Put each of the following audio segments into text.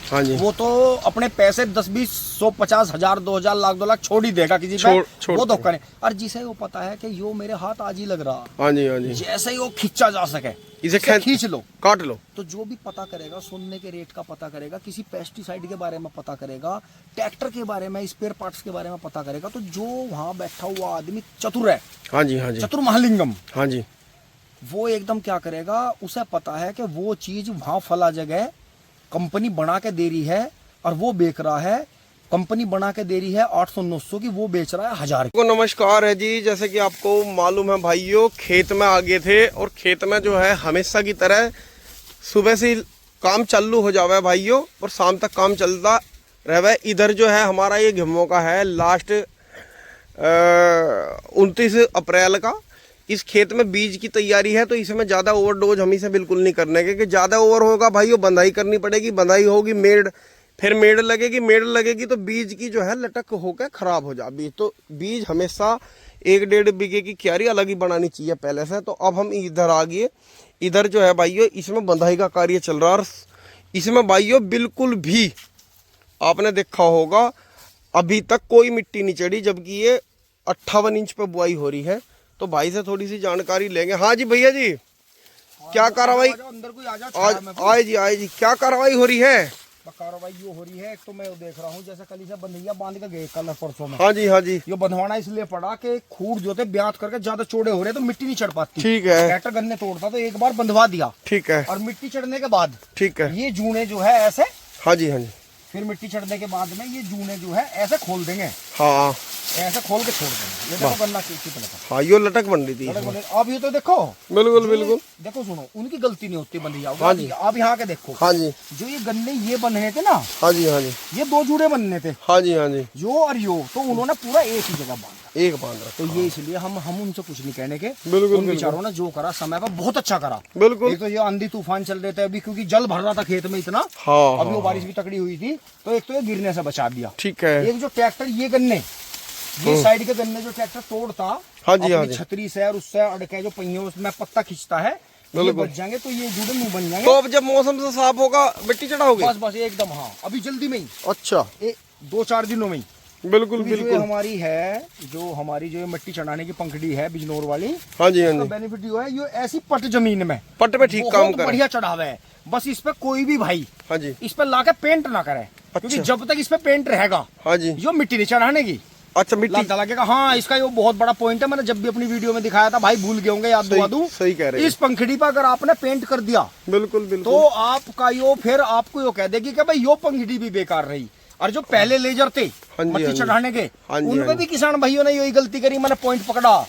हाँ जी। वो तो अपने पैसे 10, 20, 100, 50 हजार, 2,000, लाख, 2 लाख छोड़ ही देगा किसी पे, वो धोखा नहीं। और जिसे वो पता है कि यो मेरे हाथ आज ही लग रहा, हाँ जी, हाँ जी, जैसे ही वो खींचा जा सके इसे खींच लो, काट लो। तो जो भी पता करेगा, सोने के रेट का पता करेगा, किसी पेस्टिसाइड के बारे में पता करेगा, ट्रैक्टर के बारे में, स्पेयर पार्ट्स के बारे में पता करेगा, तो जो वहां बैठा हुआ आदमी चतुर है, हाँ जी, हाँ जी, चतुर महालिंगम, हाँ जी, वो एकदम क्या करेगा, उसे पता है कि वो चीज वहां फला जगह कंपनी बना के दे रही है और वो बेच रहा है, कंपनी बना के दे रही है 800-900 की, वो बेच रहा है 1000 को नमस्कार है जी। जैसे कि आपको मालूम है भाइयों, खेत में आ गए थे और खेत में जो है हमेशा की तरह सुबह से काम चालू हो जावे भाइयों और शाम तक काम चलता रहे। इधर जो है हमारा ये गेहूं का है लास्ट 29 अप्रैल का। इस खेत में बीज की तैयारी है, तो इसमें ज़्यादा ओवरडोज हम इसे बिल्कुल नहीं करने के, क्योंकि ज़्यादा ओवर होगा भाइयों बंधाई करनी पड़ेगी, बंधाई होगी मेड़, फिर मेड़ लगेगी, मेड़ लगेगी तो बीज की जो है लटक होकर खराब हो जा बीज। तो बीज हमेशा 1-1.5 बीघे की क्यारी अलग ही बनानी चाहिए पहले से। तो अब हम इधर आ गए। इधर जो है भाइयों इसमें बंधाई का कार्य चल रहा है। इसमें भाइयों बिल्कुल भी आपने देखा होगा अभी तक कोई मिट्टी नहीं चढ़ी, जबकि ये 58 इंच पे बुआई हो रही है। तो भाई से थोड़ी सी जानकारी लेंगे। हाँ जी भैया जी, क्या कार्रवाई अंदर कोई आ जाओ, आए जी, क्या कार्रवाई हो रही है? कार्रवाई यो हो रही है, एक तो मैं देख रहा हूँ जैसे कल से बंधैया बांध के गए कल परसों में। हाँ जी, हाँ जी, ये बंधवाना इसलिए पड़ा कि खूड जो थे ब्यात करके ज्यादा चौड़े हो रहे तो मिट्टी नहीं चढ़ पाती। ठीक है। ट्रैक्टर गन्ने तोड़ता तो एक बार बंधवा दिया, ठीक है, और मिट्टी चढ़ने के बाद ठीक है, ये जूने जो है ऐसे, हाँ जी, हाँ जी, फिर मिट्टी चढ़ने के बाद में ये जूने जो है ऐसे खोल देंगे, हाँ, ऐसे खोल के छोड़ देंगे। ये देखो गन्ना कितना लगा, हाँ, यो लटक बन रही थी। अब ये तो देखो, बिल्कुल बिल्कुल, देखो सुनो, उनकी गलती नहीं होती बंधैया। हाँ जी। अब यहाँ के देखो, हाँ जी, जो ये गन्ने ये बनने थे ना, हाँ जी, हाँ जी, ये 2 जुड़े बनने थे, हाँ जी, हाँ जी, यो और यो, तो उन्होंने पूरा एक ही जगह बांधा, एक बांध रहा। तो ये इसलिए हम उनसे कुछ नहीं कहने के। बिल्कुल उन बेचारों ने जो करा समय पर बहुत अच्छा करा। बिल्कुल। एक तो ये आंधी तूफान चल रहे थे अभी, क्योंकि जल भर रहा था खेत में इतना, हाँ, अभी वो बारिश भी तकड़ी हुई थी, तो एक तो ये गिरने से बचा दिया। ठीक है। एक जो ट्रैक्टर ये गन्ने, ये साइड के गन्ने जो ट्रैक्टर तोड़ता, हाँ जी, हाँ जी, छतरी से और उससे अड़के जो पहियों उसमें पत्ता खींचता है, ये बच जाएंगे, तो ये जुड़े मुंह बन जाएंगे। तो अब जब मौसम से साफ होगा मिट्टी चढ़ाओगे? बस एकदम, हाँ अभी जल्दी में ही, अच्छा, 2-4 दिनों में ही। बिल्कुल जो बिल्कुल। हमारी है, जो हमारी जो मिट्टी चढ़ाने की पंखड़ी है बिजनौर वाली, हाँ जी, हाँ जी, बेनिफिट ये है, ये ऐसी पट जमीन में पट पे ठीक काम करे, बढ़िया चढ़ावे है। बस इस पे कोई भी भाई, हाँ जी, इस पे लाके पेंट ना करे, क्योंकि जब तक इस पे पेंट रहेगा, हाँ जी, जो मिट्टी नहीं चढ़ाने की। अच्छा, मिट्टी लगेगा। हाँ, इसका ये बहुत बड़ा पॉइंट है, मैंने जब भी अपनी वीडियो में दिखाया था, भाई भूल गए होंगे, याद दिला दूं। सही कह रहे हैं। इस पंखड़ी पर अगर आपने पेंट कर दिया, बिल्कुल बिल्कुल, तो आपका यो फिर आपको यो कह देगी कि भाई यो पंखड़ी भी बेकार रही। और जो पहले लेजर थे मिट्टी चढ़ाने के, उनमें भी किसान भाइयों ने यही गलती करी, मैंने पॉइंट पकड़ा।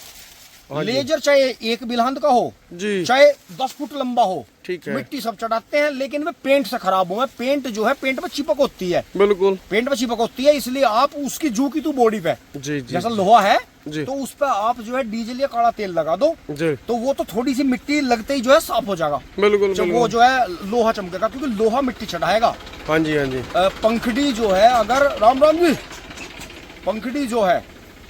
लेजर चाहे 1 बिलहंद का हो जी, चाहे 10 फुट लंबा हो, ठीक है, मिट्टी सब चढ़ाते हैं, लेकिन वे पेंट से खराब हुए। पेंट जो है, पेंट पे चिपक होती है, बिल्कुल, पेंट पे चिपक होती है, इसलिए आप उसकी जू की तू बॉडी पे, जी जी, जैसा लोहा है जी, तो उस पर आप जो है डीजल या काला तेल लगा दो, जी, तो वो तो थोड़ी सी मिट्टी लगते ही जो है साफ हो जाएगा। बिल्कुल जब वो जो है लोहा चमकेगा, क्योंकि लोहा मिट्टी चढ़ाएगा। हाँ जी, हाँ जी, पंखड़ी जो है, अगर राम राम जी, पंखड़ी जो है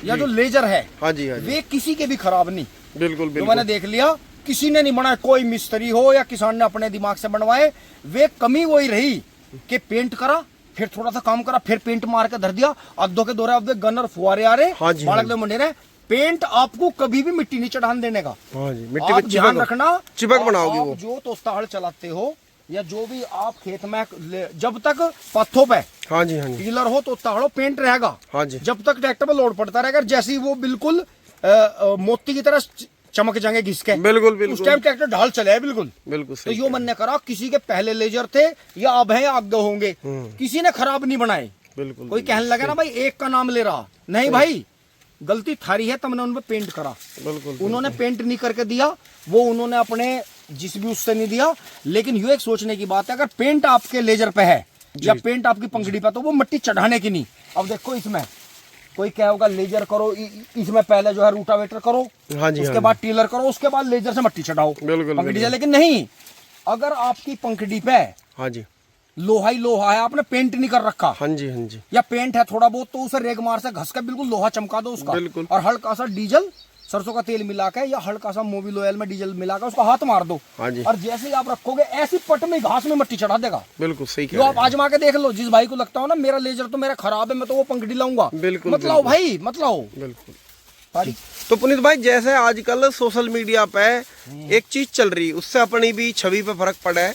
या जो लेजर है, हाँ जी, हाँ जी, वे किसी के भी खराब नहीं। बिल्कुल जो बिल्कुल, मैंने देख लिया, किसी ने नहीं बनाया, कोई मिस्त्री हो या किसान ने अपने दिमाग से बनवाए, वे कमी वही रही कि पेंट करा, फिर थोड़ा सा काम करा, फिर पेंट मार के धर दिया, अद्धों के दौरे अब गनर फुआरे आ रहे, हाँ जी, बालक मंडे रहे। पेंट आपको कभी भी मिट्टी नहीं चढ़ाने देने का। हाँ जी, मिट्टी आप पे ध्यान रखना, चिपक बनाओगे वो। जो तोस्ता हल चलाते हो या जो भी आप खेत में, जब तक पत्थों पे, हाँ जी, हाँ जी, टीलर हो तो ताड़ो पेंट रहेगा, हाँ जी, जब तक ट्रैक्टर पे लोड पड़ता रहेगा। जैसे ही वो बिल्कुल मोती की तरह चमक जाएंगे घिसके, बिल्कुल बिल्कुल, उस टाइम ट्रैक्टर ढाल चले बिल्कुल। बिल्कुल तो सही। यो मन ने करा, किसी के पहले लेजर थे या अब है या आगे होंगे, किसी ने खराब नहीं बनाए। बिल्कुल, कोई कहने लगा ना भाई एक का नाम ले रहा, नहीं भाई, गलती थारी है, तुमने उन पे पेंट करा। बिल्कुल, उन्होंने पेंट नहीं करके दिया, वो उन्होंने अपने जिस भी उससे नहीं दिया। लेकिन ये एक सोचने की बात है, अगर पेंट आपके लेजर पे है या पेंट आपकी पंखड़ी पे, तो वो मिट्टी चढ़ाने की नहीं। अब देखो इसमें कोई क्या होगा, लेजर करो, इसमें पहले जो है रूटावेटर करो, हाँ जी, उसके बाद टीलर करो, उसके बाद लेजर से मिट्टी चढ़ाओ पंखड़ी से। लेकिन नहीं, अगर आपकी पंखड़ी पे हाँ जी, लोहा ही लोहा है, आपने पेंट नहीं कर रखा, हाँ जी, हाँ जी, या पेंट है थोड़ा बहुत, तो उसे रेग मार से घस कर बिल्कुल लोहा चमका दो उसका, बिल्कुल, और हल्का सा डीजल सरसों का तेल मिला के या हल्का सा मोबिल ऑयल में डीजल मिला के उसको हाथ मार दो, हाँ जी। और जैसे ही आप रखोगे ऐसी पट में घास में मट्टी चढ़ा देगा। बिल्कुल सही कह जो रहे आप आजमा के देख लो, जिस भाई को लगता हो ना मेरा लेजर तो मेरा खराब है, मैं तो वो पंखड़ी लाऊंगा, बिल्कुल, मत लाओ भाई, मत लाओ। बिल्कुल। पारी। तो पुनीत भाई, जैसे आजकल सोशल मीडिया पे एक चीज चल रही, उससे अपनी भी छवि पे फर्क पड़ा है।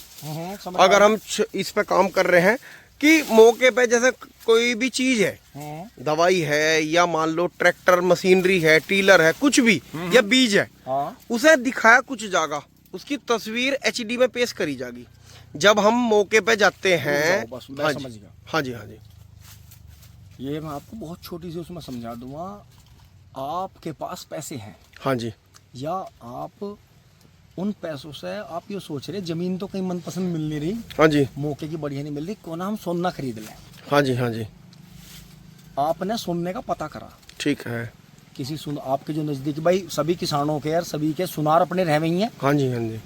अगर हम इस पे काम कर रहे हैं कि मौके पे जैसे कोई भी चीज है, दवाई है या मान लो ट्रैक्टर मशीनरी है, टीलर है, कुछ भी, या बीज है, उसे दिखाया कुछ जाएगा, उसकी तस्वीर एचडी में पेश करी जाएगी। जब हम मौके पे जाते हैं, हाँ जी, हाँ जी, हाँ जी, ये मैं आपको बहुत छोटी सी उसमें समझा दूंगा। आपके पास पैसे हैं, हाँ जी, या आप उन पैसों से आप ये सोच रहे जमीन तो कहीं मनपसंद मिल नहीं रही, हाँ जी, मौके की बढ़िया नहीं मिल रही, क्यों ना हम सोना खरीद लें। हाँ जी, हाँ जी, आपने सोने का पता करा, ठीक है, किसी आपके जो नजदीक भाई सभी किसानों के यार सभी के सुनार अपने रह गई हैं। हाँ जी, हाँ जी,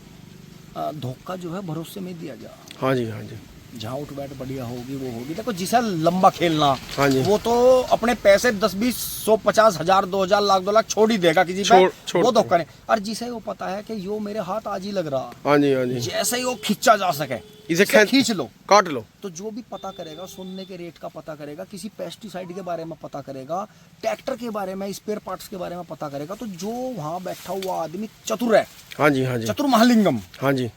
धोखा जो है भरोसे में दिया जा। हाँ जी, हाँ जी, जहाँ उठ बैठ बढ़िया होगी वो होगी। देखो जिसे लंबा खेलना, हाँ जी, वो तो अपने पैसे 10, 20, 100, 50, 1000, 2000, लाख 2 लाख छोड़ ही देगा किसी पे, वो धोखा नहीं। और जिसे वो पता है कि यो मेरे हाथ आज ही लग रहा, हाँ जी, हाँ जी, जैसे ही वो खींचा जा सके इसे खींच लो, काट लो। तो जो भी पता करेगा, सोने के रेट का पता करेगा, किसी पेस्टिसाइड के बारे में पता करेगा, ट्रैक्टर के बारे में, स्पेयर पार्ट्स के बारे में पता करेगा, तो जो वहाँ बैठा हुआ आदमी चतुर है, हाँ जी, हाँ जी, चतुर महालिंगम, हाँ जी,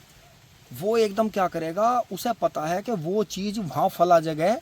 वो एकदम क्या करेगा, उसे पता है कि वो चीज वहां फला जगह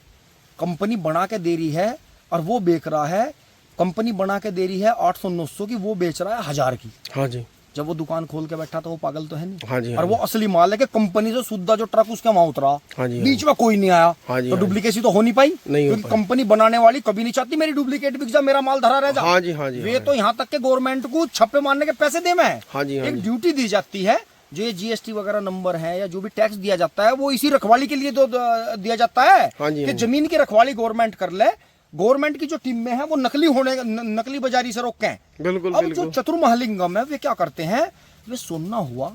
कंपनी बना के दे रही है और वो बेच रहा है, कंपनी बना के दे रही है 800-900 की, वो बेच रहा है 1000 की। हाँ जी, जब वो दुकान खोल के बैठा तो वो पागल तो है नहीं। हाँ जी, और वो असली माल है कि कंपनी से शुद्ध जो ट्रक उसके वहां उतरा, हाँ जी, बीच में कोई नहीं आया, हाँ जी, तो डुप्लीकेसी तो हो नहीं पाई, क्योंकि कंपनी बनाने वाली कभी नहीं चाहती मेरी डुप्लीकेट बिक जा, मेरा माल धरा रह जा। हाँ जी, हाँ जी, वे तो यहाँ तक के गवर्नमेंट को छप्पे मारने के पैसे दे में, हाँ जी, एक ड्यूटी दी जाती है, जो ये जीएसटी वगैरह नंबर है या जो भी टैक्स दिया जाता है वो इसी रखवाली के लिए तो दिया जाता है, हाँ जी, कि जमीन की रखवाली गवर्नमेंट कर ले। गवर्नमेंट की जो टीम में है वो नकली बाजारी से रोकें। बिल्कुल, अब बिल्कुल। जो चतुर महालिंगम है वे क्या करते हैं, वे सोना हुआ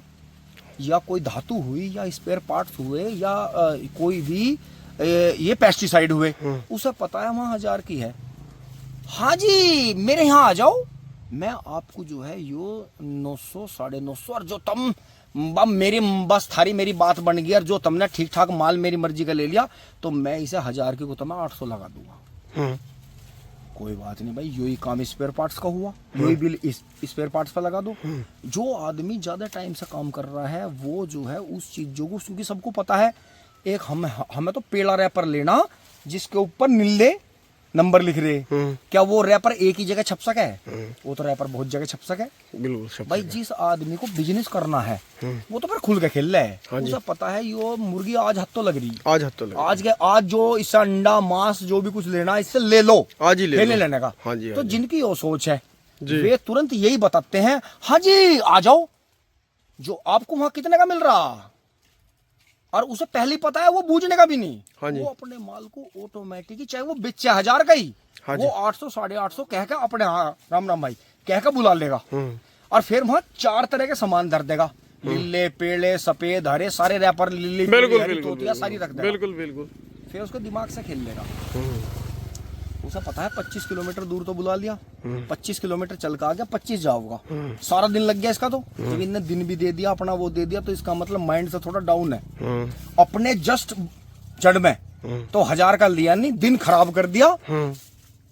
या कोई धातु हुई या स्पेयर पार्ट्स हुए या कोई भी ये पेस्टिसाइड हुए, उसे पता है वहां 1000 की है, हाँ जी मेरे यहाँ आ जाओ, मैं आपको जो है यो 900, 950, और जो तुम मेरी बस थारी मेरी बात बन गई और जो तुमने ठीक ठाक माल मेरी मर्जी का ले लिया, तो मैं इसे 1000 की को तो मैं 800 लगा दूंगा। कोई बात नहीं भाई, यही काम स्पेयर पार्ट्स का हुआ, यही बिल स्पेयर पार्ट्स पर लगा दो। जो आदमी ज्यादा टाइम से काम कर रहा है वो जो है उस चीजों को, क्योंकि सबको पता है, एक हमें तो पेड़ा रैपर लेना जिसके ऊपर नीले नंबर लिख रहे, क्या वो रैपर एक ही जगह छप सके? वो तो रैपर बहुत जगह छप सके। बिल्कुल भाई जिस आदमी को बिजनेस करना है वो तो फिर खुल के खेल रहा है, हाँ उसे पता है यो मुर्गी आज हाथ तो लग रही, आज जो इससे अंडा मांस जो भी कुछ लेना इससे ले लो, आज ही ले लेने का। हाँ जी, तो जिनकी वो सोच है वे तुरंत यही बताते हैं, हाँ जी आ जाओ, जो आपको वहां कितने का मिल रहा, और उसे पहले पता है वो बूझने का भी नहीं, हाँ जी, वो अपने माल को ऑटोमेटिक, चाहे वो बेचे 1000 का ही, हाँ वो 800, 850 कह के अपने, हाँ राम राम भाई कह के बुला लेगा, और फिर वहां 4 तरह के सामान धर देगा, लीले पेड़े सफेद हरे सारे रैपर, लिली तोतिया सारी रख देगा। बिल्कुल बिल्कुल। फिर उसको दिमाग से खेल लेगा, उसे पता है 25 किलोमीटर दूर तो बुला लिया, 25 किलोमीटर चल के आ गया, 25 जाओगा, सारा दिन लग गया इसका, तो जब इनने दिन भी दे दिया अपना वो दे दिया, तो इसका मतलब माइंड से थोड़ा डाउन है, अपने जस्ट जड़ में तो 1000 का लिया नहीं, दिन खराब कर दिया,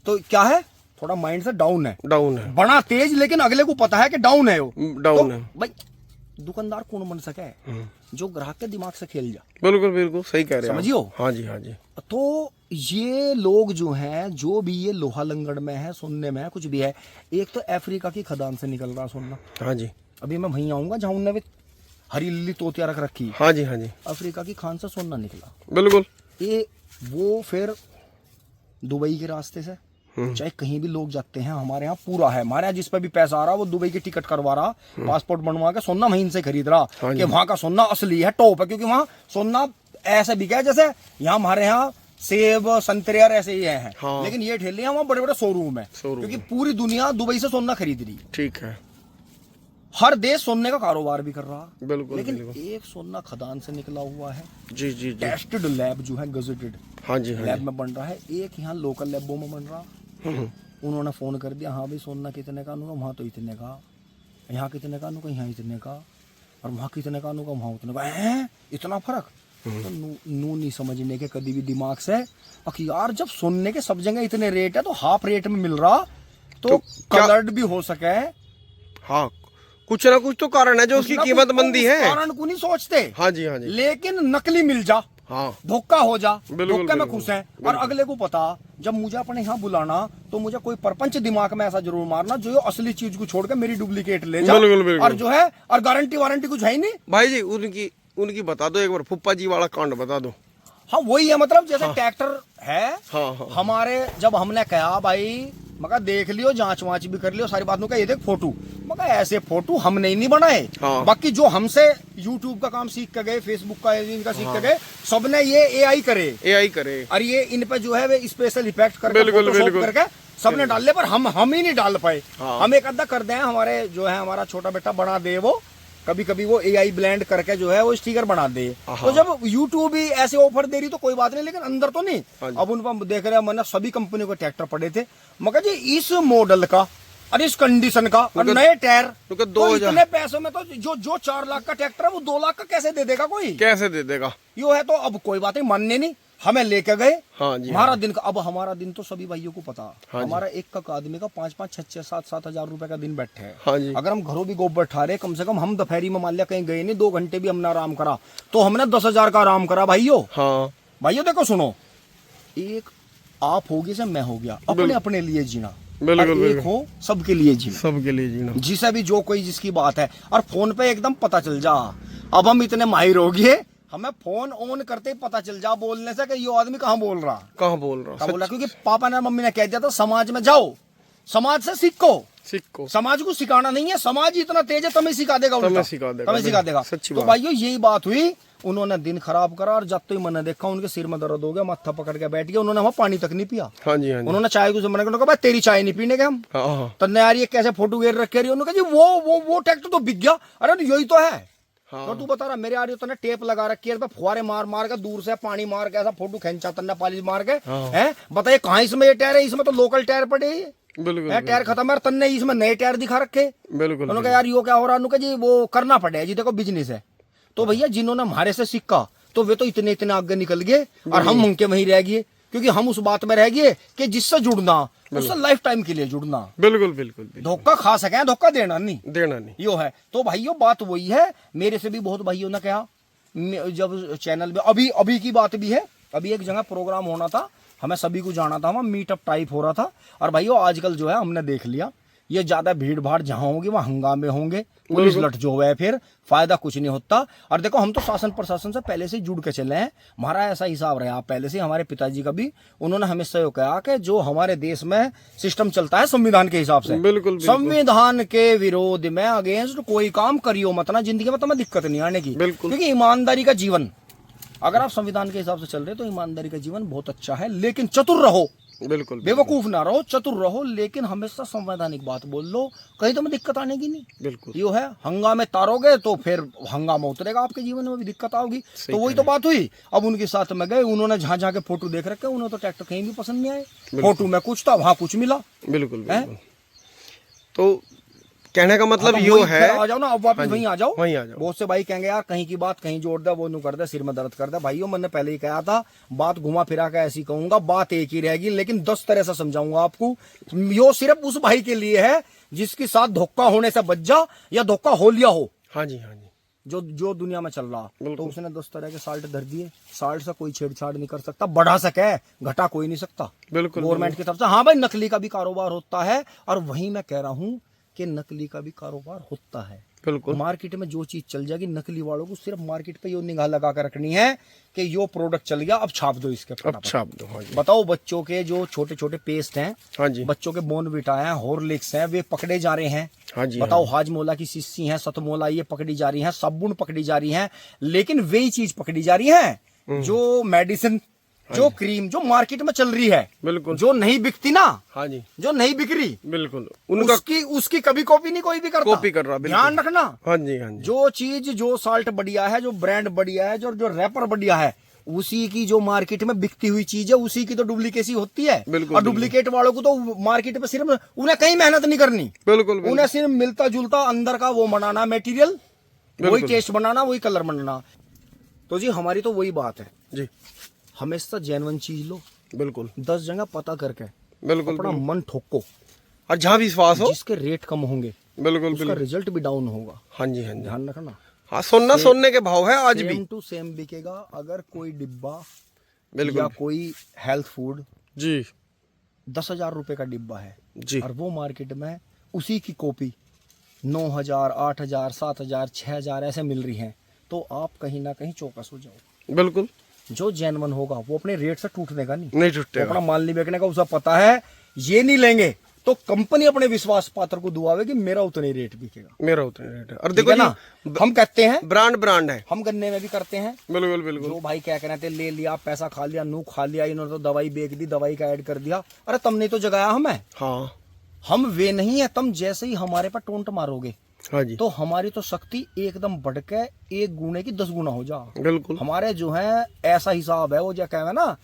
तो क्या है, थोड़ा माइंड से डाउन है, बड़ा तेज, लेकिन अगले को पता है कि डाउन है वो, डाउन है। भाई दुकानदार कौन बन सके, जो ग्राहक के दिमाग से खेल जा। बिल्कुल बिल्कुल सही कह रहे हैं, समझियो। हाँ जी, हाँ जी। तो ये लोग जो हैं, जो भी ये लोहा लंगड़ में है, सुनने में है, कुछ भी है, एक तो अफ्रीका की खदान से निकल रहा सोना, हाँ जी, अभी मैं वहीं आऊंगा जहाँ उन्होंने हरी लिली तोतिया रख रखी है, हाँ जी, हाँ जी, अफ्रीका की खान से सोना निकला, बिल्कुल। ये वो फिर दुबई के रास्ते से, चाहे कहीं भी लोग जाते हैं, हमारे यहाँ पूरा है, हमारे यहाँ जिस पे भी पैसा आ रहा वो दुबई की टिकट करवा रहा, पासपोर्ट बनवा के सोना वहीं से खरीद रहा, कि वहां का सोना असली है, टॉप है, क्योंकि वहां सोना ऐसे बिका है जैसे यहाँ हमारे यहाँ सेब संतरे ऐसे ही है, हाँ। लेकिन ये ठेले वहाँ बड़े बड़े शोरूम है, क्योंकि पूरी दुनिया दुबई से सोना खरीद रही है। ठीक है, हर देश सोने का कारोबार भी कर रहा, बिल्कुल, लेकिन बिल्कुल। एक सोना खदान से निकला हुआ है, जी जी जी, टेस्टेड लैब जो है, गजेटेड हाँ जी, हाँ लैब जी, में बन रहा है, एक यहाँ लोकल लैबों में बन रहा, उन्होंने फ़ोन कर दिया, हाँ भाई सोना कितने का, अनुका वहाँ तो इतने का, यहाँ कितने का, अनुका यहाँ इतने का, और वहाँ कितने का, अनुका वहाँ उतने का, हैं इतना फर्क। तो नू नहीं समझने के कभी भी दिमाग से कि यार जब सोने के सब जगह इतने रेट है तो हाफ रेट में मिल रहा तो कलर्ड भी हो सके। हाँ, कुछ ना कुछ तो कारण है जो उसकी कीमत मंदी है। कारण को नहीं सोचते। हाँ जी, हाँ जी। लेकिन नकली मिल जा, हाँ, धोखा हो जा, बिल्कुल, धोखे में बिल्कुल, खुश हैं। और अगले को पता, जब मुझे अपने यहाँ बुलाना तो मुझे कोई परपंच दिमाग में ऐसा जरूर मारना जो ये असली चीज को छोड़कर मेरी डुप्लीकेट ले जा। बिल्कुल, बिल्कुल। और जो है और गारंटी वारंटी कुछ है ही नहीं। भाई जी उनकी बता दो एक बार, फुप्पा जी वाला कांड बता दो। हाँ वही है, मतलब जैसे ट्रैक्टर है। हाँ, हाँ। हमारे जब हमने कहा भाई मगर देख लियो, जांच वांच भी कर लियो, सारी बात का ये देख फोटो, मगर ऐसे फोटो हमने ही नहीं बनाए। हाँ। बाकी जो हमसे यूट्यूब का काम सीख के गए, फेसबुक का इनका सीख के गए, सबने ये एआई करे और ये इन पे जो है वे स्पेशल इफेक्ट करके फोटोशॉप करके सबने डाल ले, पर हम ही नहीं डाल पाए। हम एक अद्धा कर दे, हमारे जो है हमारा छोटा बेटा बना दे, वो कभी कभी वो एआई ब्लेंड करके जो है वो स्टिकर बना दे। तो जब यूट्यूब ही ऐसे ऑफर दे रही तो कोई बात नहीं, लेकिन अंदर तो नहीं। अब उन पर देख रहे हैं, मैंने सभी कंपनियों के ट्रैक्टर पड़े थे, मगर जी इस मॉडल का और इस कंडीशन का और नए टायर, तो इतने पैसों में तो जो 4 लाख का ट्रैक्टर है वो 2 लाख का कैसे दे देगा कोई? कैसे दे देगा? यो है तो अब कोई बात नहीं, मानने नहीं, हमें लेके गए। हाँ जी, हमारा दिन का, अब हमारा दिन तो सभी भाइयों को पता। हाँ, हमारा एक का आदमी का 5-5, 6-6, 7-7 हजार रुपए का दिन बैठे है। हाँ जी। अगर हम घरों भी गोबर ठा रहे, कम से कम हम दोपहरी में मान लिया कहीं गए नहीं, 2 घंटे भी हमने आराम करा तो हमने 10,000 का आराम करा भाइयों। हाँ भाइयों देखो सुनो, एक आप होगी से मैं हो गया, अपने अपने लिए जीना, बिल्कुल, एक हो सबके लिए जीना, सबके लिए जीना, जिसे भी जो कोई जिसकी बात है। और फोन पे एकदम पता चल जा, अब हम इतने माहिर हो गए, हमें फोन ऑन करते ही पता चल जा बोलने से कि ये आदमी कहाँ बोल रहा, क्योंकि पापा ने मम्मी ने कह दिया था समाज में जाओ, समाज से सीखो। समाज को सिखाना नहीं है, समाज इतना तेज है तुम्हें सिखा देगा, तुम्हें सिखा देगा। तो भाइयों यही बात हुई, उन्होंने दिन खराब करा और जब तो ही मैंने देखा उनके सिर में दर्द हो गया, माथा पकड़ के बैठ गया, उन्होंने वहाँ पानी तक नहीं पिया। हाँ जी, हाँ जी। उन्होंने चाय को मना कर, तेरी चाय नहीं पीने के हम। तो यार ये कैसे फोटो घेर रखे रही, उन्होंने कहा जी वो ट्रैक्टर तो बिक गया। अरे यही तो है। हाँ। तो तू बता रहा, मेरे यार तने टेप लगा रखी है, फुहारे मार के दूर से पानी मार के ऐसा फोटो खींचा तन्ने पालिश मार के। हैं बताइए कहाँ इसमें ये टायर है, इसमें तो लोकल टायर पड़े, बिल्कुल टायर खत्म है, तन्ने इसमें नए टायर दिखा रखे। बिल्कुल। उन्होंने कहा यार यो क्या हो रहा, उन्होंने जी वो करना पड़ेगा जी, देखो बिजनेस है। तो भैया जिन्होंने हमारे से सीखा तो वे तो इतने आगे निकल गए और हम उनके वहीं रह गए, क्योंकि हम उस बात में रह गए कि जिससे जुड़ना उससे लाइफ टाइम के लिए जुड़ना। बिल्कुल। धोखा खा सके, धोखा देना नहीं यो है। तो भाइयों बात वही है, मेरे से भी बहुत भाइयों ने कहा, जब चैनल में अभी की बात भी है, अभी एक जगह प्रोग्राम होना था, हमें सभी को जाना था, वहाँ मीटअप टाइप हो रहा था। और भाइयों आजकल जो है हमने देख लिया, ये ज्यादा भीड़ भाड़ जहाँ होगी वहाँ हंगामे होंगे, पुलिस लट जो है, फिर फायदा कुछ नहीं होता। और देखो हम तो शासन प्रशासन से पहले से जुड़ के चले हैं, हमारा ऐसा हिसाब रहा पहले से। हमारे पिताजी का भी उन्होंने हमेशा ये कहा कि जो हमारे देश में सिस्टम चलता है संविधान के हिसाब से, बिल्कुल। संविधान के विरोध में अगेंस्ट कोई काम करियो मत ना, जिंदगी में तुम्हें दिक्कत नहीं आने की, क्योंकि ईमानदारी का जीवन, अगर आप संविधान के हिसाब से चल रहे तो ईमानदारी का जीवन बहुत अच्छा है। लेकिन चतुर रहो, बिल्कुल, बेवकूफ ना रहो, चतुर रहो, लेकिन हमेशा संवैधानिक बात बोल लो, कहीं तो में दिक्कत आने की नहीं। बिल्कुल यो है, हंगामे तारोगे तो फिर हंगामा उतरेगा, आपके जीवन में भी दिक्कत आओगी। तो वही तो बात हुई। अब उनके साथ में गए, उन्होंने जहाँ के फोटो देख रखे, उन्हें तो ट्रैक्टर कहीं भी पसंद नहीं आए, फोटो में कुछ था वहां कुछ मिला। बिल्कुल। तो कहने का मतलब यो है, आ जाओ ना, अब वापस वहीं आ जाओ। बहुत से भाई कहेंगे यार कहीं की बात कहीं जोड़ दे, वो नू कर दे, सिर में दर्द कर दे। भाइयों मैंने पहले ही कहा था, बात घुमा फिरा के ऐसी कहूंगा, बात एक ही रहेगी, लेकिन 10 तरह से समझाऊंगा आपको। यो सिर्फ उस भाई के लिए है जिसके साथ धोखा होने से बच जा, या धोखा हो लिया हो। हाँ जी, जो दुनिया में चल रहा, तो उसने 10 तरह के साल्ट धर दिए। साल्ट से कोई छेड़छाड़ नहीं कर सकता, बढ़ा सके घटा कोई नहीं सकता, बिल्कुल गवर्नमेंट की तरफ से। हाँ भाई नकली का भी कारोबार होता है, और वही मैं कह रहा हूँ कि नकली का भी कारोबार होता है। बिल्कुल। मार्केट में जो चीज चल जाएगी, नकली वालों को सिर्फ मार्केट पे यो निगाह लगा कर रखनी है कि यो प्रोडक्ट चल गया, अब छाप दो इसके, अब छाप दो। हाँ जी। बताओ बच्चों के जो छोटे छोटे पेस्ट हैं, हाँ जी, बच्चों के बोर्नविटा हैं, हॉर्लिक्स हैं, वे पकड़े जा रहे हैं। हाँ जी। बताओ हाजमोला की शीशी है, सतमोला, ये पकड़ी जा रही है, साबुन पकड़ी जा रही है, लेकिन वही चीज पकड़ी जा रही है जो मेडिसिन, जो क्रीम जो मार्केट में चल रही है, बिल्कुल, जो नहीं बिकती ना। हाँ जी, जो नहीं बिक रही, बिल्कुल, उनका उसकी कभी कॉपी नहीं कोई भी करता, कॉपी कर रहा, ध्यान रखना। हाँ जी, हाँ जी। जो चीज, जो साल्ट बढ़िया है, जो ब्रांड बढ़िया है, जो रैपर बढ़िया है, उसी की जो मार्केट में बिकती हुई चीज है उसी की तो डुप्लीकेसी होती है। बिल्कुल, और डुप्लीकेट वालों को तो मार्केट पे सिर्फ उन्हें कहीं मेहनत नहीं करनी, बिल्कुल उन्हें सिर्फ मिलता जुलता अंदर का वो बनाना मटेरियल, वही बिल्कुल। टेस्ट बनाना, वही कलर बनाना। तो जी हमारी तो वही बात है जी, हमेशा जेन्युइन चीज लो, बिल्कुल 10 जगह पता करके बिल्कुल अपना मन ठोको, और जहाँ विश्वास हो, जिसके रेट कम होंगे बिल्कुल उसका बिल्कुल। रिजल्ट भी डाउन होगा। हाँ जी, हाँ जी, ध्यान रखना, हाँ, सोना सोने के भाव है आज भी। सेम टू सेम बिकेगा। अगर कोई डिब्बा बिल्कुल या कोई हेल्थ फूड जी 10,000 रुपए का डिब्बा है जी, और वो मार्केट में उसी की कॉपी 9,000, 8,000, 7,000, 6,000 ऐसे मिल रही हैं, तो आप कहीं ना कहीं चौकस हो जाओ। बिल्कुल जो जेन्युइन होगा वो अपने रेट से टूटने का नहीं, नहीं तो टूटेगा। अपना माल नहीं बेचने का, उसे पता है ये नहीं लेंगे तो कंपनी अपने विश्वास पात्र को दुआवे कि मेरा उतना ही रेट बिकेगा। मेरा उतना रेट है। और ठीक देखो है ना, जी, हम कहते हैं ब्रांड ब्रांड है। हम गन्ने में भी करते हैं। बिल्कुल बिल्कुल जो भाई क्या कहते हैं, ले लिया पैसा खा लिया, नू खा लिया, इन्होंने तो दवाई बेच दी, दवाई का ऐड कर दिया। अरे तुमने तो जगाया हमें, हाँ हम वे नहीं है। तुम जैसे ही हमारे पर टोंट मारोगे हाँ जी, तो हमारी तो शक्ति एकदम बढ़ के 1 गुने की 10 गुना हो जा। बिल्कुल हमारे जो है ऐसा हिसाब है, वो जो कहे ना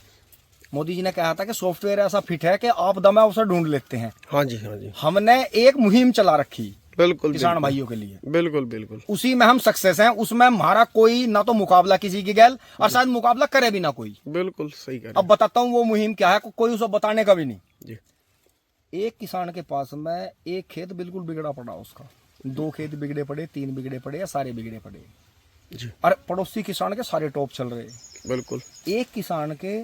मोदी जी ने कहा था कि सॉफ्टवेयर ऐसा फिट है कि आप दम है उसे ढूंढ लेते हैं। हाँ जी, हाँ जी, हमने एक मुहिम चला रखी बिल्कुल किसान बिल्कुल, भाइयों के लिए, बिल्कुल बिल्कुल उसी में हम सक्सेस हैं। उसमें हमारा कोई ना तो मुकाबला किसी की गैल और शायद मुकाबला करे भी ना कोई। बिल्कुल सही कह रहे अब बताता हूँ वो मुहिम क्या है, कोई उसे बताने का भी नहीं। जी, एक किसान के पास में एक खेत बिल्कुल बिगड़ा पड़ा, उसका 2 खेत बिगड़े पड़े, 3 बिगड़े पड़े या सारे बिगड़े पड़े, जी और पड़ोसी किसान के सारे टॉप चल रहे। बिल्कुल एक किसान के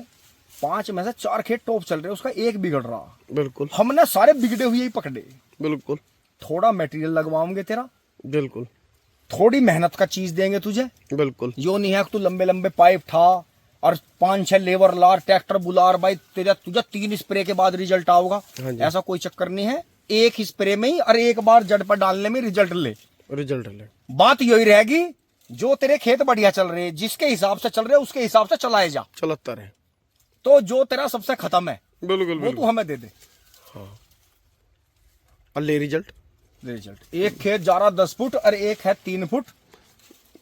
5 में से 4 खेत टॉप चल रहे, उसका एक बिगड़ रहा। बिल्कुल हमने सारे बिगड़े हुए ही पकड़े। बिल्कुल थोड़ा मटेरियल लगवाओगे तेरा, बिल्कुल थोड़ी मेहनत का चीज देंगे तुझे। बिल्कुल यो नहीं है कि तू लंबे लंबे पाइप ठा और 5-6 लेबर लार, ट्रैक्टर बुलार, भाई तेरा तुझे 3 स्प्रे के बाद रिजल्ट आओगा। हाँ जी। ऐसा कोई चक्कर नहीं है, एक ही स्प्रे में ही और एक बार जड़ पर डालने में रिजल्ट ले। रिजल्ट ले। बात यही रहेगी, जो तेरे खेत बढ़िया चल रहे, जिसके हिसाब से चल रहे उसके हिसाब से चलाए जा। चलता रहे। तो जो तेरा सबसे खत्म है बिल्कुल वो तू हमें दे दे। हाँ, और ले रिजल्ट। एक खेत जा रहा 10 फुट और एक है 3 फुट,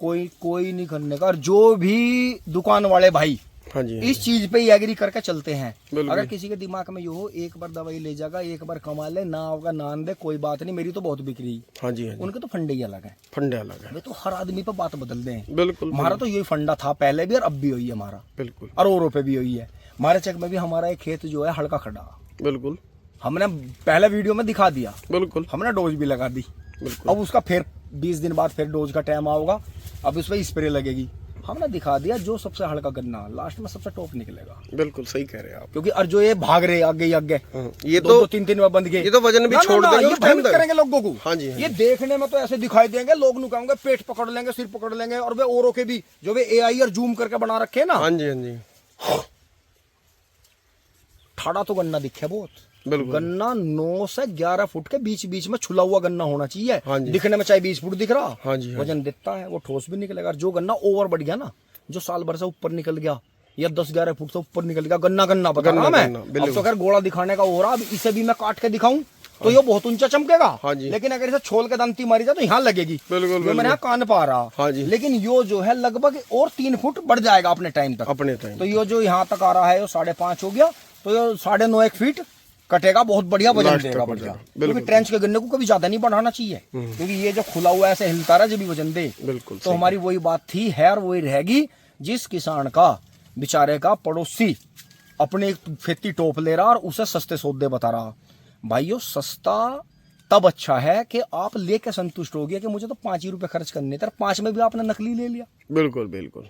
कोई नहीं करने का। और जो भी दुकान वाले भाई हाँ जी, हाँ इस जी, चीज पे ही एग्री करके चलते हैं, बिल्कुल। अगर किसी के दिमाग में ये हो एक बार दवाई ले जाएगा, एक बार कमा ले, ना होगा ना दे, कोई बात नहीं, मेरी तो बहुत बिक्री। हाँ जी, हाँ जी, उनके तो फंडे ही अलग है, फंडे अलग है। वे तो हर आदमी पे बात बदल दे। बिल्कुल हमारा तो यही फंडा था पहले भी और अब भी वही है हमारा, बिल्कुल और औरों पे भी वही है। हमारे चक में भी हमारा एक खेत जो है हल्का खड़ा, बिल्कुल हमने पहले वीडियो में दिखा दिया, बिल्कुल हमने डोज भी लगा दी। बिल्कुल अब उसका फिर 20 दिन बाद फिर डोज का टाइम आएगा, अब उस पर स्प्रे लगेगी। हमने दिखा दिया जो सबसे हल्का गन्ना लास्ट में सबसे टॉप निकलेगा। बिल्कुल सही कह रहे हैं आप। क्योंकि और जो ये भाग रहे आगे ही आगे, ये दो तो 3 में बंद गए, ये तो वजन भी ना, छोड़ ना, देंगे ये उस टाइम भ्रमित तक। करेंगे लोगों को। हाँ जी, हाँ ये जी। देखने में तो ऐसे दिखाई देंगे, लोग नु कहेंगे पेट पकड़ लेंगे, सिर पकड़ लेंगे, और वे औरों के भी जो वे AI और जूम करके बना रखे हैं ना, हाँ जी, हाँ जी, ठाड़ा तो गन्ना दिखे बहुत। बिल्कुल गन्ना 9 से 11 फुट के बीच बीच में छुला हुआ गन्ना होना चाहिए। हाँ जी। दिखने में चाहे 20 फुट दिख रहा, हाँ जी, हाँ वजन दिखता है, वो ठोस भी निकलेगा। और जो गन्ना ओवर बढ़ गया ना, जो साल भर से ऊपर निकल गया या 10-11 फुट से ऊपर निकल गया, गन्ना बता रहा मैं। अब तो खैर गोला दिखाने का हो रहा, अब इसे भी मैं काट के दिखाऊं तो ये बहुत ऊंचा चमकेगा। हाँ जी। लेकिन अगर इसे छोल के दंती मारी जाए तो यहाँ लगेगी। बिल्कुल जो मैंने यहाँ कान पा रहा। हाँ जी। लेकिन यो जो है लगभग और 3 फुट बढ़ जाएगा अपने टाइम तक। अपने टाइम तो ये जो यहाँ तक आ रहा है, 5.5 हो गया, तो ये 9.5-1 फीट कटेगा, बहुत बढ़िया वजन लास्ट देगा तक बढ़िया। बढ़ेगा। क्योंकि बिल्कुल। ट्रेंच के गन्ने को कभी ज्यादा नहीं बढ़ाना चाहिए, क्योंकि ये जो खुला हुआ ऐसे हिलता रहा जब भी वजन दे। बिल्कुल तो हमारी वही बात थी, है और वही रहेगी। जिस किसान का बेचारे का पड़ोसी अपने खेती टोप ले रहा और उसे सस्ते सौदे बता रहा, भाइयों सस्ता तब अच्छा है कि आप लेके संतुष्ट हो गया कि मुझे तो 5 ही रुपए खर्च करने थे, 5 में भी आपने नकली ले लिया। बिल्कुल बिल्कुल।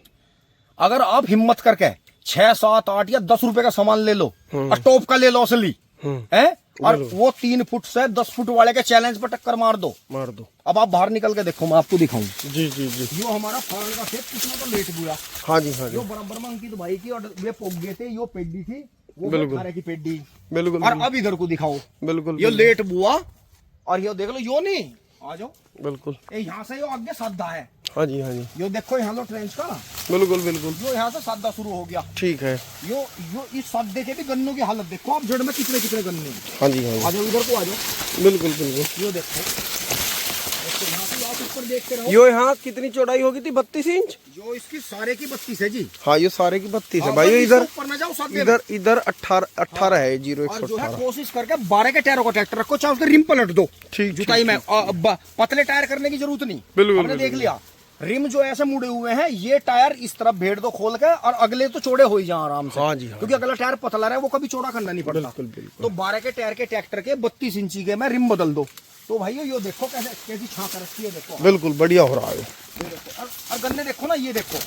अगर आप हिम्मत करके 6, 7, 8 या 10 रुपए का सामान ले लो और टॉप का ले लो असली है, और वो 3 फुट से 10 फुट वाले के चैलेंज पर टक्कर मार दो। अब आप बाहर निकल के देखो, मैं आपको दिखाऊं। जी जी जी। यो हमारा फल का खेत कितना तो लेट बुआ। हाँ जी, हाँ जी, यो बराबर में अंकित भाई की, और ये पोग गए थे, यो पेड्डी थी, वो बिल्कुल। खारे की पेड्डी। बिल्कुल और अब इधर को दिखाओ, बिल्कुल यो लेट बुआ, और यो देख लो, यो नहीं आ जाओ, बिल्कुल। ये यहाँ से यो आगे साधा है। हाँ जी, हाँ जी, यो देखो यहाँ लो ट्रेंच का, बिल्कुल बिल्कुल। यो यहाँ से साधा शुरू हो गया। ठीक है। यो इस साधे के भी गन्नों की हालत देखो आप, जड़ में कितने कितने गन्ने। हाँ जी, हाँ आ जी, जाओ इधर को आ जाओ, बिल्कुल बिल्कुल। यो देखो देखो यहाँ से आप ऊपर देखते रहो। यो यहाँ कितनी चौड़ाई होगी थी? 32 इंच। जो इसकी सारे की 32 है जी। हाँ ये सारे की 32 है हाँ, भाई। बस इधर इससे ऊपर ना जाओ, साथ में। इधर 18 है, और जो है 0118। कोशिश करके 12 के टायरों का ट्रैक्टर रखो, चाहे उसके रिम पलट दो ठीक, जुताई ठीक, में। पतले टायर करने की जरूरत नहीं। बिल्कुल, हमने देख बिल्कुल। लिया रिम जो ऐसे मुड़े हुए हैं, ये टायर इस तरफ भेड़ दो खोल के, और अगले तो चौड़े हो ही जाए आराम से। हाँ जी, हाँ। क्योंकि अगला टायर पतला रहा है, वो कभी चौड़ा करना नहीं पड़ता। बिल्कुल, बिल्कुल। तो 12 के टायर के ट्रैक्टर के 32 इंची के में रिम बदल दो। तो भाई ये देखो कैसी छाक रखी है, देखो बिल्कुल बढ़िया हो रहा है। ये देखो। और गन्ने देखो ना, ये देखो।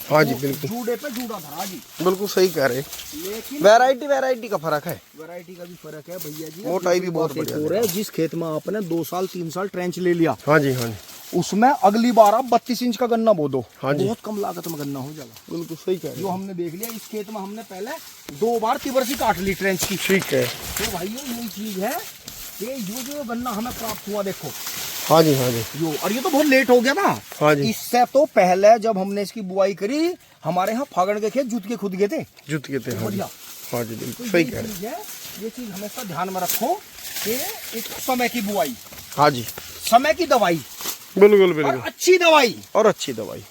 हाँ जी बिल्कुल, जूड़े पे जूड़ा भरा जी। बिल्कुल सही कह रहे। लेकिन वैरायटी का फर्क है। वैरायटी का भी फर्क है भैया जी। मोटाई भी बहुत बढ़िया हो रहा है। जिस खेत में आपने 2 साल 3 साल ट्रेंच ले लिया, हाँ जी, हाँ जी, उसमें अगली बार आप 32 इंच का गन्ना बो दो। हाँ जी। बहुत कम लागत में गन्ना हो जाएगा। बिल्कुल सही कह रहे जो हमने देख लिया, इस खेत में हमने पहले 2 बार तिबरसी काट ली ट्रेंच की। ठीक है। तो भाइयों यही चीज है कि जो गन्ना हमें प्राप्त हुआ, देखो हाँ जी, हाँ जी, यो। और ये तो बहुत लेट हो गया ना। हाँ जी। इससे तो पहले जब हमने इसकी बुआई करी, हमारे यहाँ फागण के खेत जुत के खुद गए थे। जुत के थे। हाँ जी, बढ़िया। हाँ जी तो बिल्कुल सही ये कह रहे। चीज है, ये चीज हमेशा ध्यान में रखो कि एक समय की बुआई, हाँ जी समय की दवाई बिल्कुल और बिल्कुल। अच्छी दवाई। और अच्छी दवाई।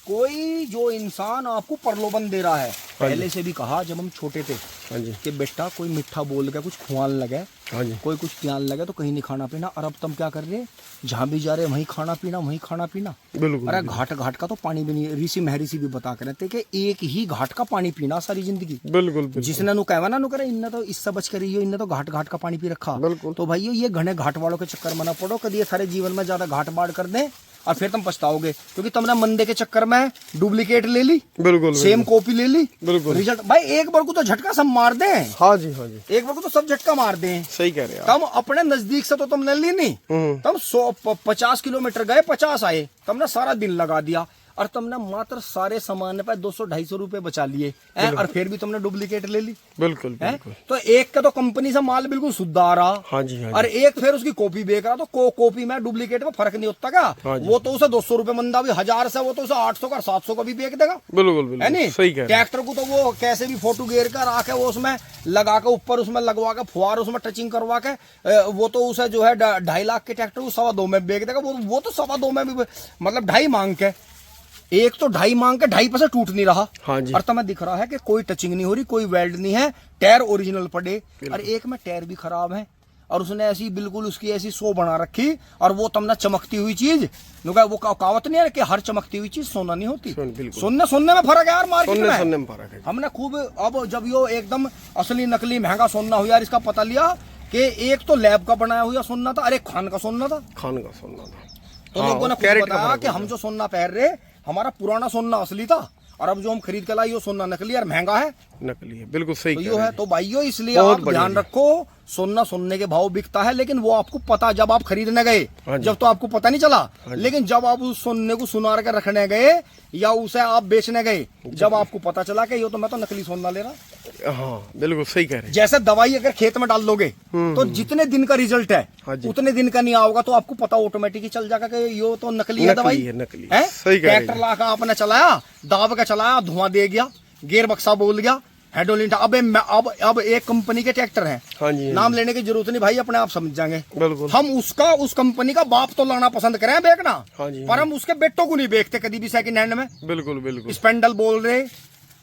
कोई जो इंसान आपको प्रलोभन दे रहा है, पहले से भी कहा जब हम छोटे थे हाँ जी, कि बेटा कोई मिठा बोल के कुछ खुआने लगे, हाँ जी, कोई कुछ पियान लगे तो कहीं नहीं खाना पीना। और अब तुम क्या कर रहे, जहाँ भी जा रहे वहीं खाना पीना, वहीं खाना पीना। बिल्कुल। अरे घाट घाट का तो पानी भी नहीं। ऋषि महर्षि भी बता कर रहते कि एक ही घाट का पानी पीना सारी जिंदगी। बिल्कुल बिल्कुल। जिसने नु कहवा ना नु करे, इनने तो इससे बच कर रही हो, इनने तो घाट घाट का पानी पी रखा। बिल्कुल। तो भाई ये घने घाट वालों के चक्कर में ना पड़ो, कभी ये सारे जीवन में ज्यादा घाट बाढ़ कर दे और फिर तुम पछताओगे। क्योंकि तुमने मंदे के चक्कर में डुप्लीकेट ले ली, बिल्कुल सेम कॉपी ले ली, बिल्कुल। रिजल्ट भाई एक बार को तो झटका सब मार दे। हाँ जी, हाँ जी एक बार को तो सब झटका मार दे। सही कह रहे हैं आप। तुम अपने नजदीक से तो तुमने ली नहीं, तुम 50 किलोमीटर गए, 50 आए, तुमने सारा दिन लगा दिया और तुमने मात्र सारे सामान पे 200-250 रुपए बचा लिए और फिर भी तुमने डुप्लीकेट ले ली। बिल्कुल हैं? बिल्कुल। तो एक का तो कंपनी से माल बिल्कुल शुद्ध आ रहा, हाँ जी, हाँ और जी, एक फिर उसकी कॉपी बेच रहा। तो कॉपी में डुप्लीकेट में फर्क नहीं होता क्या? हाँ जी। वो तो उसे 200 रुपए मंदा भी 1000 से, वो तो उसे 800 का 700 का भी बेच देगा। बिल्कुल है बिल्कुल नहीं? सही कह रहे हैं। ट्रैक्टर को तो वो कैसे भी फोटो गेर कर आके वो उसमें लगा के ऊपर उसमें लगवा के फुहार उसमें टचिंग करवा के वो तो उसे जो है 2.5 लाख के ट्रैक्टर को 2.25 में बेच देगा। वो तो 2.25 में भी मतलब 2.5 मांग के, एक तो 2.5 मांग के 2.5 पैसे टूट नहीं रहा। हाँ जी। और तुम्हें दिख रहा है कि कोई टचिंग नहीं हो रही, कोई वेल्ड नहीं है, टायर ओरिजिनल पड़े। और एक में टायर भी खराब है और उसने ऐसी बिल्कुल उसकी ऐसी शो बना रखी। और वो तुमने चमकती हुई चीज, वो कहावत नहीं है कि हर चमकती हुई चीज सोना नहीं होती। सोने में फर्क है यार मार्केट में। सोने में फर्क है। हमने खूब अब जब यो एकदम असली नकली महंगा सोना हुआ यार, इसका पता लिया कि एक तो लैब का बनाया हुआ सोना था, अरे खान का सोना था। खान का सोना था। तो लोगों ने खुद बताया कि हम जो सोना पहन रहे, हमारा पुराना सोना असली था और अब जो हम खरीद के लाए ये सोना नकली और महंगा है। नकली है, बिल्कुल सही तो कह यो रहे है। हैं। तो भाइयों इसलिए बहुत आप बढ़िया ध्यान जी। रखो, सोना सोने के भाव बिकता है, लेकिन वो आपको पता जब आप खरीदने गए, हाँ जी। जब तो आपको पता नहीं चला। हाँ जी। लेकिन जब आप उस सोने को सुनार के रखने गए या उसे आप बेचने गए, जब आपको पता चला कि यो तो मैं तो नकली सोना ले रहा। हाँ बिल्कुल सही कह रहे हैं। जैसे दवाई अगर खेत में डाल दोगे तो जितने दिन का रिजल्ट है हाँ जी। उतने दिन का नहीं आओगा, तो आपको पता ऑटोमेटिक ही चल जाएगा कि यो तो नकली है दवाई। नकली है? सही कह रहे हैं। ट्रैक्टर लाकर आपने चलाया, दाब के चलाया, धुआं दे गया, गेयर बक्सा बोल गया, हेडोलिन। अब एक कंपनी के ट्रैक्टर हैं, हाँ जी, हाँ नाम लेने की जरूरत नहीं भाई, अपने आप समझ जाएंगे। बिल्कुल। हम उस कंपनी का बाप तो लाना पसंद करें बेचना, हाँ जी, पर हम उसके बेटों को नहीं बेचते कभी भी सेकंड हैंड में। बिल्कुल बिल्कुल। स्पेंडल बोल रहे,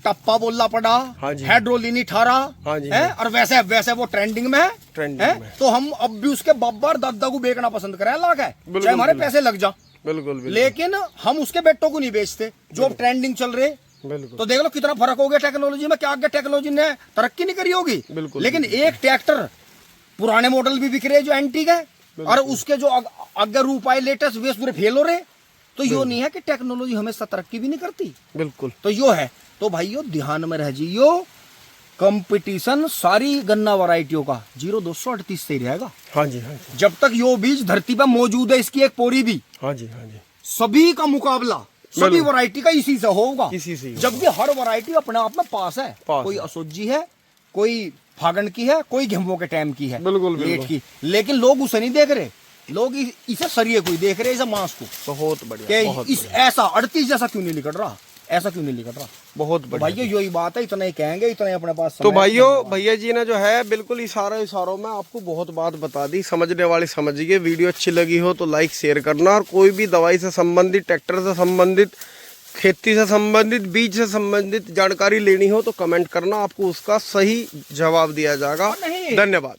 टप्पा बोलना पड़ा, हाँ जी। हेड्रोलिन 18 हाँ जी, है, और वैसे वैसे वो ट्रेंडिंग में है। ट्रेंडिंग में। तो हम अब भी उसके बब्बर दादा को बेचना पसंद करें, लाख है बिल्कुल, चाहे हमारे बिल्कुल। पैसे लग जा, बिल्कुल लेकिन हम उसके बेटों को नहीं बेचते जो अब ट्रेंडिंग चल रहे। बिल्कुल। तो देख लो कितना फर्क हो गया टेक्नोलॉजी में, क्या आगे टेक्नोलॉजी ने तरक्की नहीं करी होगी। बिल्कुल, लेकिन एक ट्रैक्टर पुराने मॉडल भी बिक रहे जो एंटीक है, और उसके जो आगे रूप आए लेटेस्ट वे पूरे फेल हो रहे। तो यो नहीं है कि टेक्नोलॉजी हमेशा तरक्की भी नहीं करती। बिल्कुल। तो यो है। तो भाइयों ध्यान में रह जाइयो, कंपटीशन सारी गन्ना वैरायटियों का 0238 से ही रहेगा। हाँ जी, हाँ जी, जब तक यो बीज धरती पर मौजूद है, इसकी एक पोरी भी, हाँ जी, हाँ जी, सभी का मुकाबला सभी बिल्कुल। वैरायटी का इसी से होगा। इसी से ही जबकि हर वैरायटी अपने आप में पास है। पास कोई है। असोजी है, कोई फागण की है, कोई गेहूं के टाइम की है, बिल्कुल, लेट बिल्कुल। की। लेकिन लोग उसे नहीं देख रहे, लोग इसे सरिये को ही देख रहे, इसे मांस को। बहुत बढ़िया, कि बहुत इस बढ़िया। ऐसा 38 जैसा क्यों नहीं निकल रहा, ऐसा क्यों नहीं लिखा था? बहुत तो बढ़िया। भाइयों यही बात है, इतना ही कहेंगे, इतना ही अपने पास तो समय है। भाइयों, भैया जी ने जो है बिल्कुल इशारों में आपको बहुत बात बता दी, समझने वाले समझिए। वीडियो अच्छी लगी हो तो लाइक शेयर करना, और कोई भी दवाई से संबंधित, ट्रैक्टर से संबंधित, खेती से संबंधित, बीज से संबंधित जानकारी लेनी हो तो कमेंट करना, आपको उसका सही जवाब दिया जाएगा। नहीं। धन्यवाद।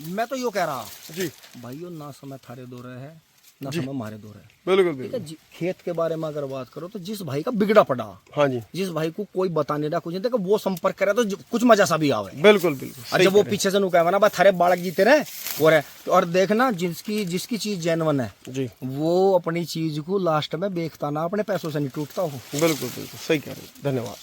मैं तो यो कह रहा जी भाइयों, ना समय थारे दो रहे है, ना समय हमारे दो रहे। बिल्कुल ठीक है बिल्कुल। खेत के बारे में अगर बात करो तो जिस भाई का बिगड़ा पड़ा, हाँ जी जिस भाई को कोई बता नहीं रहा, कुछ नहीं, देखो वो संपर्क करे तो कुछ मजा सा भी आवे। बिल्कुल बिल्कुल। और जब वो पीछे से नुका ना, थारे बालक जीते रहे वो रहे, और देखना जिसकी चीज जेन्युइन है जी वो अपनी चीज को लास्ट में बेचता ना, अपने पैसों से नहीं टूटता हो। बिल्कुल बिल्कुल सही कह रहे हैं। धन्यवाद।